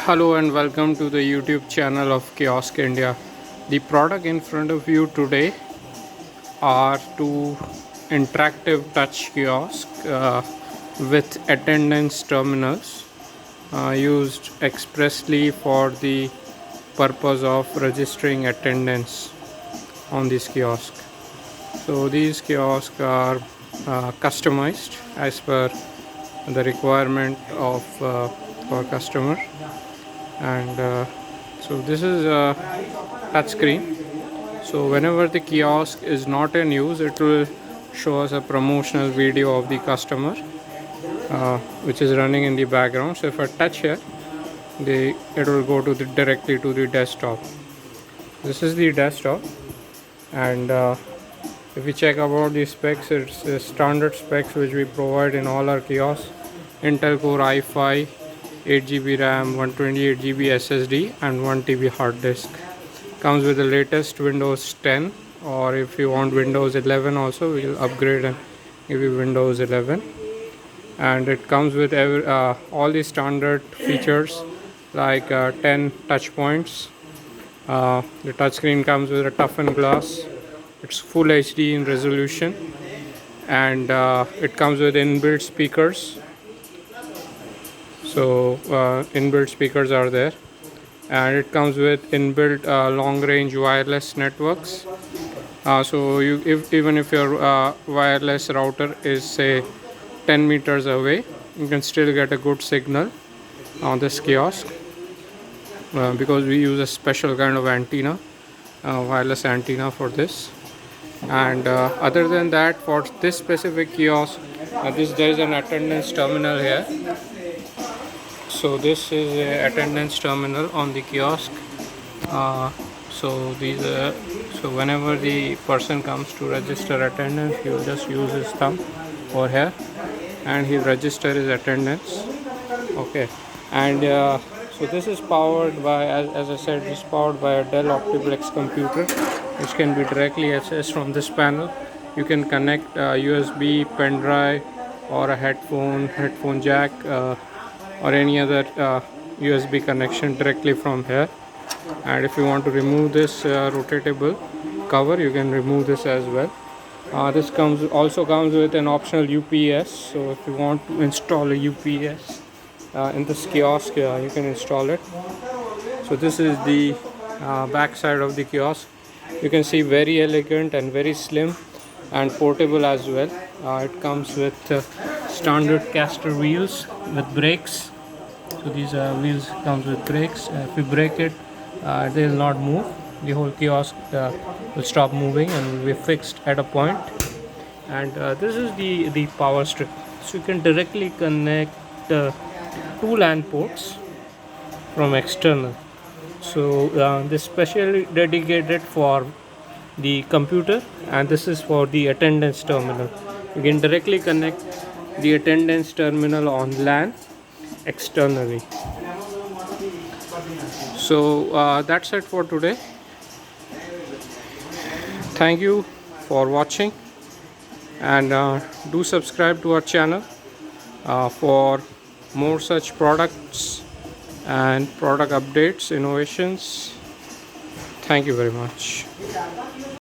Hello and welcome to the YouTube channel of Kiosk India. The product in front of you today are two interactive touch kiosk with attendance terminals used expressly for the purpose of registering attendance on this kiosk. So these kiosks are customized as per the requirement of our customer, and so this is a touch screen. So whenever the kiosk is not in use, it will show us a promotional video of the customer which is running in the background. So if I touch here, it will go to directly to the desktop. This is the desktop, and if we check about the specs, it's standard specs which we provide in all our kiosks. Intel Core i5, 8 GB RAM, 128 GB SSD and 1 TB hard disk. Comes with the latest Windows 10, or if you want Windows 11 also, we will upgrade and give you Windows 11. And it comes with all the standard features like 10 touch points. The touchscreen comes with a toughened glass. It's full HD in resolution, and it comes with inbuilt speakers. So inbuilt speakers are there, and it comes with inbuilt long-range wireless networks. So even if your wireless router is say 10 meters away, you can still get a good signal on this kiosk because we use a special kind of antenna, wireless antenna for this. And other than that, for this specific kiosk, there is an attendance terminal here. So this is a attendance terminal on the kiosk. So whenever the person comes to register attendance, he will just use his thumb over here and he register his attendance. Okay, and so this is powered by, as I said, this is powered by a Dell Optiplex computer, which can be directly accessed from this panel. You can connect USB, pen drive, or a headphone jack, or any other USB connection directly from here. And if you want to remove this rotatable cover, you can remove this as well. This also comes with an optional UPS. So if you want to install a UPS in this kiosk, you can install it. So this is the back side of the kiosk. You can see very elegant and very slim and portable as well. It comes with standard caster wheels with brakes. So these wheels comes with brakes. If you brake it, they will not move. The whole kiosk will stop moving and will be fixed at a point. And this is the power strip. So you can directly connect two LAN ports from external. So this is specially dedicated for the computer, and this is for the attendance terminal. You can directly connect the attendance terminal on LAN externally. So that's it for today. Thank you for watching, and do subscribe to our channel for more such products and product updates, innovations. Thank you very much.